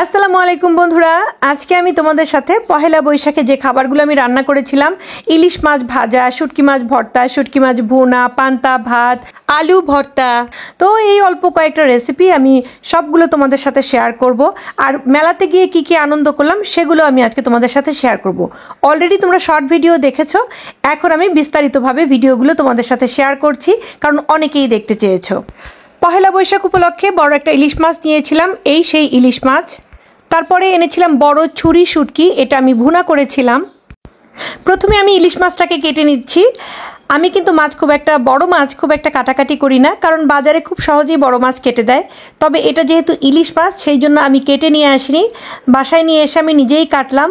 আসসালামু আলাইকুম বন্ধুরা, আজকে আমি তোমাদের সাথে পহেলা বৈশাখে যে খাবারগুলো আমি রান্না করেছিলাম, ইলিশ মাছ ভাজা, শুটকি মাছ ভর্তা, শুটকি মাছ ভুনা, পান্তা ভাত, আলু ভর্তা। তো এই অল্প কয়েকটা রেসিপি আমি সবগুলো তোমাদের সাথে শেয়ার করব। আর মেলাতে গিয়ে কি কি আনন্দ করলাম সেগুলো আমি আজকে তোমাদের সাথে শেয়ার করব। অলরেডি তোমরা শর্ট ভিডিও দেখেছো, এখন আমি বিস্তারিতভাবে ভিডিওগুলো তোমাদের সাথে শেয়ার করছি, কারণ অনেকেই দেখতে চেয়েছো। পহেলা বৈশাখ উপলক্ষে বড় একটা ইলিশ মাছ নিয়েছিলাম, এই সেই ইলিশ মাছ। তারপরে এনেছিলাম বড় ছুরি শুটকি, এটা আমি ভুনা করেছিলাম। প্রথমে আমি ইলিশ মাছটাকে কেটে নিচ্ছি। আমি কিন্তু বড় মাছ খুব একটা কাটাকাটি করি না, কারণ বাজারে খুব সহজেই বড় মাছ কেটে দেয়। তবে এটা যেহেতু ইলিশ মাছ, সেই জন্য আমি কেটে নিয়ে আসিনি, বাসায় নিয়ে এসে আমি নিজেই কাটলাম।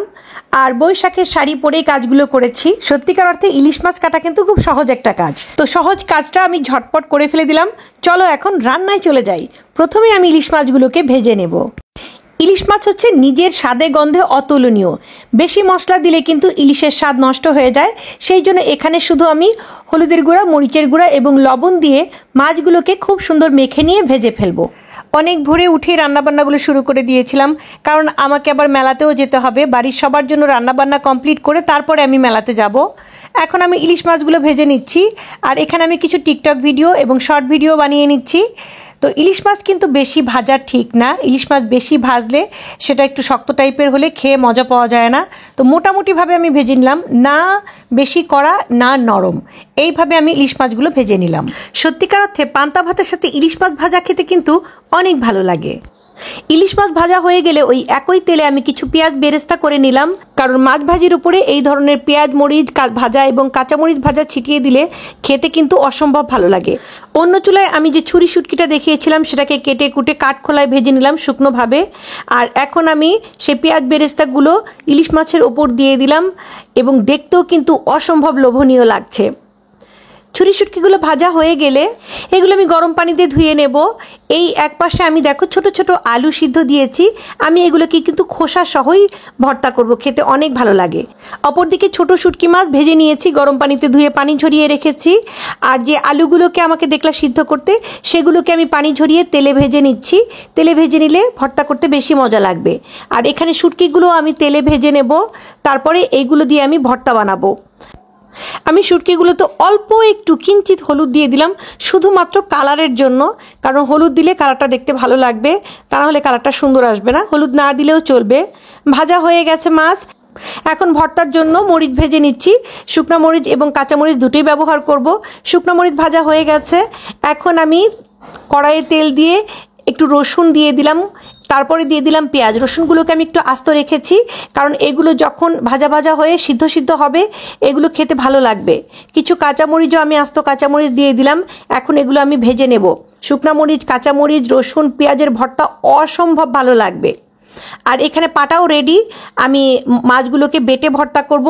আর বৈশাখের শাড়ি পরেই কাজগুলো করেছি। সত্যিকার অর্থে ইলিশ মাছ কাটা কিন্তু খুব সহজ একটা কাজ। তো সহজ কাজটা আমি ঝটপট করে ফেলে দিলাম। চলো এখন রান্নায় চলে যাই। প্রথমে আমি ইলিশ মাছগুলোকে ভেজে নেব। ইলিশ মাছ হচ্ছে নিজের স্বাদে গন্ধে অতুলনীয়। বেশি মশলা দিলে কিন্তু ইলিশের স্বাদ নষ্ট হয়ে যায়। সেই জন্য এখানে শুধু আমি হলুদের গুঁড়া, মরিচের গুঁড়া এবং লবণ দিয়ে মাছগুলোকে খুব সুন্দর মেখে নিয়ে ভেজে ফেলবো। অনেক ভোরে উঠে রান্নাবান্নাগুলো শুরু করে দিয়েছিলাম, কারণ আমাকে আবার মেলাতেও যেতে হবে। বাড়ির সবার জন্য রান্নাবান্না কমপ্লিট করে তারপরে আমি মেলাতে যাব। এখন আমি ইলিশ মাছগুলো ভেজে নিচ্ছি, আর এখানে আমি কিছু টিকটক ভিডিও এবং শর্ট ভিডিও বানিয়ে নিচ্ছি। তো ইলিশ মাছ কিন্তু বেশি ভাজা ঠিক না। ইলিশ মাছ বেশি ভাজলে সেটা একটু শক্ত টাইপের হলে খেয়ে মজা পাওয়া যায় না। তো মোটামুটিভাবে আমি ভেজে নিলাম, না বেশি কড়া না নরম, এইভাবে আমি ইলিশ মাছগুলো ভেজে নিলাম। সত্যিকার অর্থে পান্তা ভাতের সাথে ইলিশ মাছ ভাজা খেতে কিন্তু অনেক ভালো লাগে। ইলিশ মাছ ভাজা হয়ে গেলে ওই একই তেলে আমি কিছু পেঁয়াজ বেরেস্তা করে নিলাম, কারণ মাছ ভাজির উপরে এই ধরনের পেঁয়াজ মরিচ ভাজা এবং কাঁচামরিচ ভাজা ছিটিয়ে দিলে খেতে কিন্তু অসম্ভব ভালো লাগে। অন্য চুলায় আমি যে ছুরি শুটকিটা দেখিয়েছিলাম সেটাকে কেটে কুটে কাঠখোলায় ভেজে নিলাম শুকনোভাবে। আর এখন আমি সেই পেঁয়াজ বেরেস্তাগুলো ইলিশ মাছের ওপর দিয়ে দিলাম, এবং দেখতেও কিন্তু অসম্ভব লোভনীয় লাগছে। ছুরি শুটকিগুলো ভাজা হয়ে গেলে এগুলো আমি গরম পানি দিয়ে ধুয়ে নেব। এই এক পাশে আমি দেখো ছোট ছোট আলু সিদ্ধ দিয়েছি। আমি এগুলোকে কিন্তু খোসা সহই ভর্তা করব, খেতে অনেক ভালো লাগে। অপরদিকে ছোট শুটকি মাছ ভেজে নিয়েছি, গরম পানিতে ধুয়ে পানি ঝরিয়ে রেখেছি। আর যে আলুগুলোকে আমাকে দেখলা সিদ্ধ করতে, সেগুলোকে আমি পানি ঝরিয়ে তেলে ভেজে নিচ্ছি। তেলে ভেজে নিলে ভর্তা করতে বেশি মজা লাগবে। আর এখানে শুটকিগুলো আমি তেলে ভেজে নেব, তারপরে এইগুলো দিয়ে আমি ভর্তা বানাবো। আমি শুটকিগুলো তো অল্প একটু কিঞ্চিত হলুদ দিয়ে দিলাম, শুধুমাত্র কালারের জন্য, কারণ হলুদ দিলে কালারটা দেখতে ভালো লাগবে, তা নাহলে কালারটা সুন্দর আসবে না। হলুদ না দিলেও চলবে। ভাজা হয়ে গেছে মাছ। এখন ভর্তার জন্য মরিচ ভেজে নিচ্ছি। শুকনো মরিচ এবং কাঁচা মরিচ দুটোই ব্যবহার করব। শুকনো মরিচ ভাজা হয়ে গেছে। এখন আমি কড়াইয়ে তেল দিয়ে একটু রসুন দিয়ে দিলাম, তারপরে দিয়ে দিলাম পেঁয়াজ। রসুনগুলোকে আমি একটু আস্ত রেখেছি, কারণ এগুলো যখন ভাজা ভাজা হয়ে সিদ্ধ সিদ্ধ হবে, এগুলো খেতে ভালো লাগবে। কিছু কাঁচামরিচও আমি আস্ত কাঁচামরিচ দিয়ে দিলাম। এখন এগুলো আমি ভেজে নেব। শুকনো মরিচ, কাঁচামরিচ, রসুন, পেঁয়াজের ভর্তা অসম্ভব ভালো লাগবে। আর এখানে পাটাও রেডি। আমি মাছগুলোকে বেটে ভর্তা করব।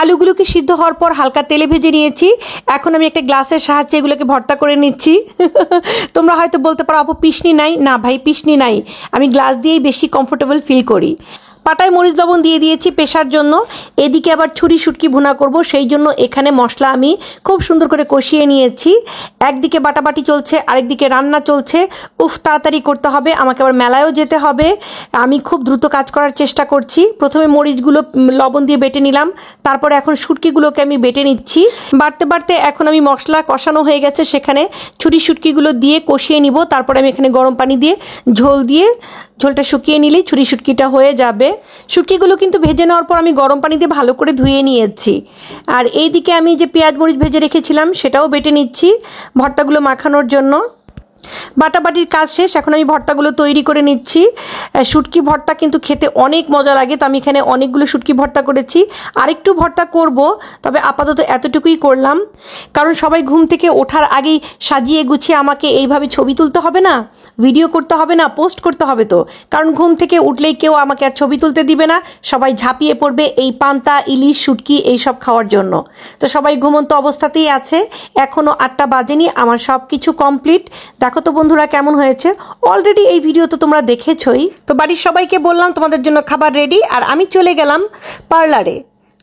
আলুগুলোকে সিদ্ধ হওয়ার পর হালকা তেলে ভেজে নিয়েছি। এখন আমি একটা গ্লাসের সাহায্যে এগুলোকে ভর্তা করে নিচ্ছি। তোমরা হয়তো বলতে পারো আপু পিসনি নাই। না ভাই, পিসনি নাই, আমি গ্লাস দিয়েই বেশি কমফোর্টেবল ফিল করি। পাটায় মরিচ লবণ দিয়ে দিয়েছি পেশার জন্য। এদিকে আবার ছুরি শুটকি ভুনা করব, সেই জন্য এখানে মশলা আমি খুব সুন্দর করে কষিয়ে নিয়েছি। একদিকে বাটাবাটি চলছে, আরেকদিকে রান্না চলছে। তাড়াতাড়ি করতে হবে, আমাকে আবার মেলায়ও যেতে হবে। আমি খুব দ্রুত কাজ করার চেষ্টা করছি। প্রথমে মরিচগুলো লবণ দিয়ে বেটে নিলাম, তারপরে এখন শুটকিগুলোকে আমি বেটে নিচ্ছি। বাড়তে বাড়তে এখন আমি মশলা কষানো হয়ে গেছে, সেখানে ছুরি শুটকিগুলো দিয়ে কষিয়ে নিব। তারপরে আমি এখানে গরম পানি দিয়ে ঝোলটা শুকিয়ে নিলেই ছুরি শুটকিটা হয়ে যাবে। শুটকিগুলো কিন্তু ভেজে নেওয়ার পর আমি গরম পানি দিয়ে ভালো করে ধুয়ে নিয়েছি। আর এইদিকে আমি যে পেঁয়াজ মরিচ ভেজে রেখেছিলাম সেটাও বেটে নিচ্ছি ভর্তাগুলো মাখানোর জন্য। বাটাবাটির কাজ শেষ, এখন আমি ভর্তাগুলো তৈরি করে নিচ্ছি। শুটকি ভর্তা কিন্তু খেতে অনেক মজা লাগে, তো আমি এখানে অনেকগুলো শুটকি ভর্তা করেছি। আরেকটু ভর্তা করব, তবে আপাতত এতটুকুই করলাম, কারণ সবাই ঘুম থেকে ওঠার আগেই সাজিয়ে গুছিয়ে আমাকে এইভাবে ছবি তুলতে হবে না, ভিডিও করতে হবে না, পোস্ট করতে হবে। তো কারণ ঘুম থেকে উঠলেই কেউ আমাকে আর ছবি তুলতে দিবে না, সবাই ঝাঁপিয়ে পড়বে এই পান্তা, ইলিশ, শুটকি এইসব খাওয়ার জন্য। তো সবাই ঘুমন্ত অবস্থাতেই আছে, এখনও 8টা বাজেনি, আমার সব কিছু কমপ্লিট। দেখো তো বন্ধুরা কেমন হয়েছে। অলরেডি এই ভিডিও তো তোমরা দেখেছই। তো বাড়ির সবাইকে বললাম তোমাদের জন্য খাবার রেডি, আর আমি চলে গেলাম পার্লারে।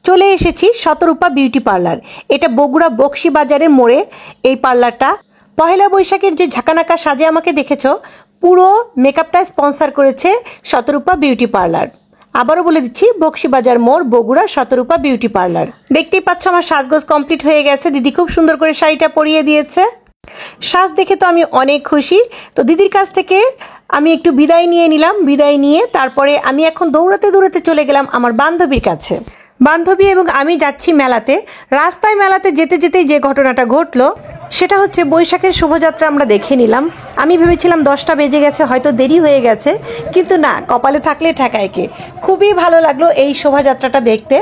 চলে এসেছি শতরূপা বিউটি পার্লার। এটা বগুড়া বক্সি বাজারের মোড়ে এই পার্লারটা। পহেলা বৈশাখের যে ঝাঁকানাকা সাজে আমাকে দেখেছো, পুরো মেকআপটা স্পন্সর করেছে শতরূপা বিউটি পার্লার। আবারও বলে দিচ্ছি, বক্সিবাজার মোড়, বগুড়া, শতরূপা বিউটি পার্লার। দেখতেই পাচ্ছ আমার সাজগোজ কমপ্লিট হয়ে গেছে। দিদি খুব সুন্দর করে শাড়িটা পরিয়ে দিয়েছে। সাজ দেখে তো আমি অনেক খুশি। তো দিদির কাছ থেকে আমি একটু বিদায় নিয়ে নিলাম। বিদায় নিয়ে তারপরে আমি এখন দৌড়াতে দৌড়াতে চলে গেলাম আমার বান্ধবীর কাছে। বান্ধবী এবং আমি যাচ্ছি মেলাতে। রাস্তায় মেলাতে যেতে যেতেই যে ঘটনাটা ঘটলো সেটা হচ্ছে বৈশাখের শোভাযাত্রা আমরা দেখে নিলাম। আমি ভেবেছিলাম 10টা বেজে গেছে, হয়তো দেরি হয়ে গেছে, কিন্তু না, কপালে থাকলে ঠেকায় কে। খুবই ভালো লাগলো এই শোভাযাত্রাটা দেখতে।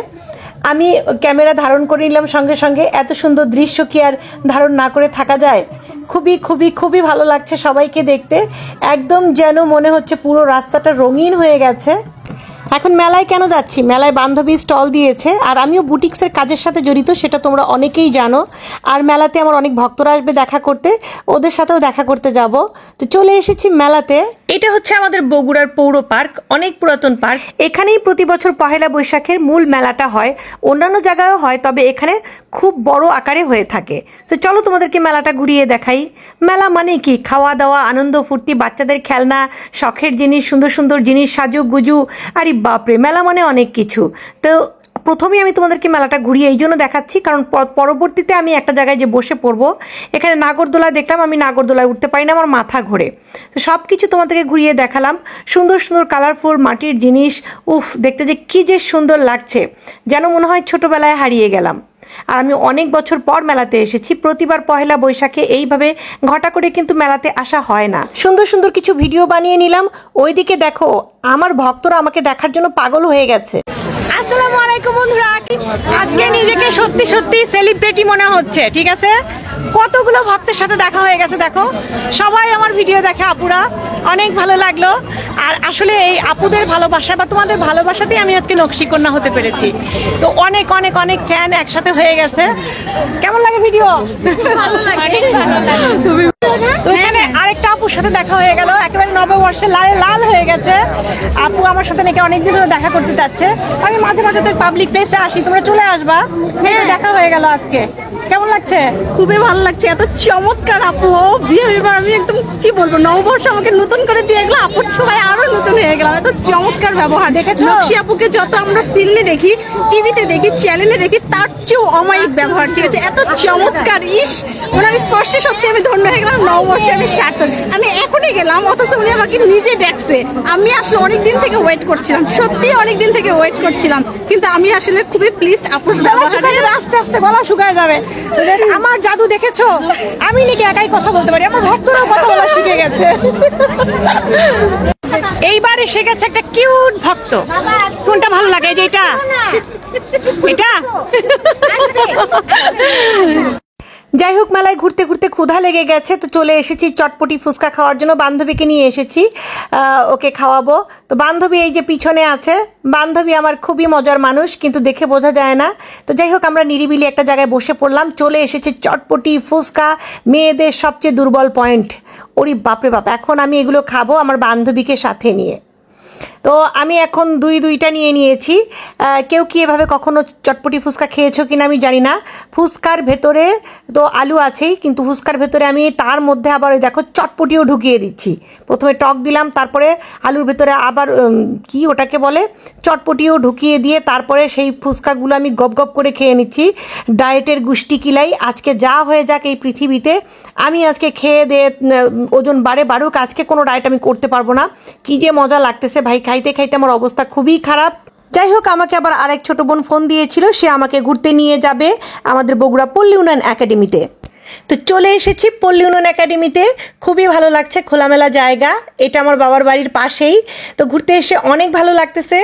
আমি ক্যামেরা ধারণ করে নিলাম সঙ্গে সঙ্গে। এত সুন্দর দৃশ্য কি আর ধারণ না করে থাকা যায়? খুবই খুবই খুবই ভালো লাগছে সবাইকে দেখতে। একদম যেন মনে হচ্ছে পুরো রাস্তাটা রঙিন হয়ে গেছে। এখন মেলায় কেন যাচ্ছি? মেলায় বান্ধবী স্টল দিয়েছে, আর আমিও বুটিক্সের কাজের সাথে জড়িত, সেটা তোমরা অনেকেই জানো। আর মেলাতে আমার অনেক ভক্তরা আসবে দেখা করতে, ওদের সাথেও দেখা করতে যাব। তো চলে এসেছি মেলাতে। এটা হচ্ছে আমাদের বগুড়ার পৌর পার্ক, অনেক পুরাতন পার্ক। এখানেই প্রতি বছর পহেলা বৈশাখের মূল মেলাটা হয়। অন্যান্য জায়গায়ও হয়, তবে এখানে খুব বড় আকারে হয়ে থাকে। তো চলো তোমাদেরকে মেলাটা ঘুরিয়ে দেখাই। মেলা মানে কি? খাওয়া দাওয়া, আনন্দ ফুর্তি, বাচ্চাদের খেলনা, শখের জিনিস, সুন্দর সুন্দর জিনিস, সাজু গুজু। আরে বাপরে, মেলা মানে অনেক কিছু। তো প্রথমেই আমি তোমাদেরকে মেলাটা ঘুরিয়ে এই জন্য দেখাচ্ছি, কারণ পরবর্তীতে আমি একটা জায়গায় যে বসে পড়বো। এখানে নাগরদোলা দেখলাম, আমি নাগরদোলায় উঠতে পারি না, আমার মাথা ঘোরে। তো সব কিছু তোমাদেরকে ঘুরিয়ে দেখালাম। সুন্দর সুন্দর কালারফুল মাটির জিনিস, উফ, দেখতে যে কী যে সুন্দর লাগছে, যেন মনে হয় ছোটোবেলায় হারিয়ে গেলাম। আর আমি অনেক বছর পর মেলাতে এসেছি। প্রতিবার পহেলা বৈশাখে এইভাবে ঘটা করে কিন্তু মেলাতে আসা হয় না। সুন্দর সুন্দর কিছু ভিডিও বানিয়ে নিলাম। ওইদিকে দেখো, আমার ভক্তরা আমাকে দেখার জন্য পাগল হয়ে গেছে। আসসালামু আলাইকুম বন্ধুরা। আজকে নিজেকে সত্যি সত্যি সেলিব্রিটি মনে হচ্ছে, ঠিক আছে? কতগুলো ভক্তের সাথে দেখা হয়ে গেছে দেখো। সবাই আমার ভিডিও দেখে, আপুরা, অনেক ভালো লাগলো। আর আসলে এই আপুদের ভালোবাসা বা তোমাদের ভালোবাসাতেই আমি আজকে নকশিকন্যা হতে পেরেছি। তো অনেক অনেক অনেক ফ্যান একসাথে হয়ে গেছে। কেমন লাগে ভিডিও? ভালো লাগে। তো এখানে আরেকটা আপুর সাথে দেখা হয়ে গেল, একেবারে নববর্ষে লাল লাল হয়ে গেছে। আপু আমার সাথে নাকি অনেকদিন ধরে দেখা করতে যাচ্ছে। আমি মাঝে মাঝে তো পাবলিক প্লেসে আসি, তোমরা চলে আসবা। হ্যাঁ, দেখা হয়ে গেল আজকে। কেমন লাগছে? খুবই ভালো লাগছে, এত চমৎকার আপু। এবার আমি একদম কি বলবো, নববর্ষ আমাকে নতুন করে দিয়ে গেলো, আপুর সবাই আরো নতুন হয়ে গেলাম। এত চমৎকার ব্যবহার দেখেছো। নকশি আপুকে যত আমরা ফিল্মে দেখি, টিভিতে দেখি, চ্যানেলে দেখি, তার চেয়েও অমায়িক ব্যবহার, ঠিক আছে? এত চমৎকার। ইস, ওনার স্পর্শে সত্যি আমি ধন্য হয়ে গেলাম। নববর্ষে আমি সার্থক। আমি এখনই গেলাম, অথচ উনি আমাকে নিজে ডাকছে। আমি আসলে অনেকদিন থেকে ওয়েট করছিলাম, সত্যি অনেকদিন থেকে ওয়েট করছিলাম, কিন্তু আমি আসলে খুবই প্লিজড আপুর ব্যবহারে। আস্তে আস্তে গলা শুকায় যাবে। আমার জাদু দেখেছো? আমি নাকি একাই কথা বলতে পারি, আমার ভক্তরাও কথা বলা শিখে গেছে। এইবার এসে গেছে একটা কিউট ভক্ত। কোনটা ভালো লাগে? যে এটা, এটা। যাই হোক, মেলায় ঘুরতে ঘুরতে ক্ষুধা লেগে গেছে, তো চলে এসেছি চটপটি ফুচকা খাওয়ার জন্য। বান্ধবীকে নিয়ে এসেছি, ওকে খাওয়াবো। তো বান্ধবী এই যে পিছনে আছে। বান্ধবী আমার খুবই মজার মানুষ, কিন্তু দেখে বোঝা যায় না। তো যাই হোক, আমরা নিরিবিলি একটা জায়গায় বসে পড়লাম। চলে এসেছে চটপটি ফুচকা, মেয়েদের সবচেয়ে দুর্বল পয়েন্ট। ওরে বাপরে বাপ, এখন আমি এগুলো খাবো আমার বান্ধবীকে সাথে নিয়ে। তো আমি এখন দুইটা নিয়ে নিয়েছি। কেউ কি এভাবে কখনো চটপটি ফুচকা খেয়েছো কিনা আমি জানি না। ফুচকার ভেতরে তো আলু আছেই, কিন্তু ফুচকার ভেতরে আমি তার মধ্যে আবার ওই দেখো চটপটিও ঢুকিয়ে দিচ্ছি। প্রথমে টক দিলাম, তারপরে আলুর ভেতরে আবার কি ওটাকে বলে, চটপটিও ঢুকিয়ে দিয়ে তারপরে সেই ফুচকাগুলো আমি গপ গপ করে খেয়ে নিচ্ছি। ডায়েটের গুষ্টি কিলাই, আজকে যা হয়ে যাক এই পৃথিবীতে, আমি আজকে খেয়ে দিয়ে ওজন বাড়ুক, আজকে কোনো ডায়েট আমি করতে পারবো না। কী যে মজা লাগতেছে ভাই, খাইতে খাইতে আমার অবস্থা খুবই খারাপ। যাই হোক, আমাকে আবার আরেক ছোট বোন ফোন দিয়েছিল, সে আমাকে ঘুরতে নিয়ে যাবে আমাদের বগুড়া পল্লী উন্নয়ন একাডেমিতে। তো চলে এসেছি পল্লী উন্নয়ন একাডেমিতে। খুবই ভালো লাগছে, খোলামেলা জায়গা। এটা আমার বাবার বাড়ির পাশেই। তো ঘুরতে এসে অনেক ভালো লাগতেছে।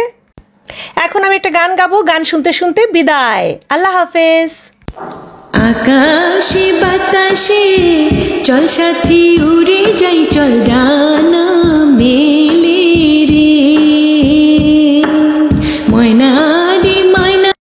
এখন আমি একটা গান গাবো, গান শুনতে শুনতে বিদায়। আল্লাহ হাফেজ। আকাশে বাতাসে চল সাথী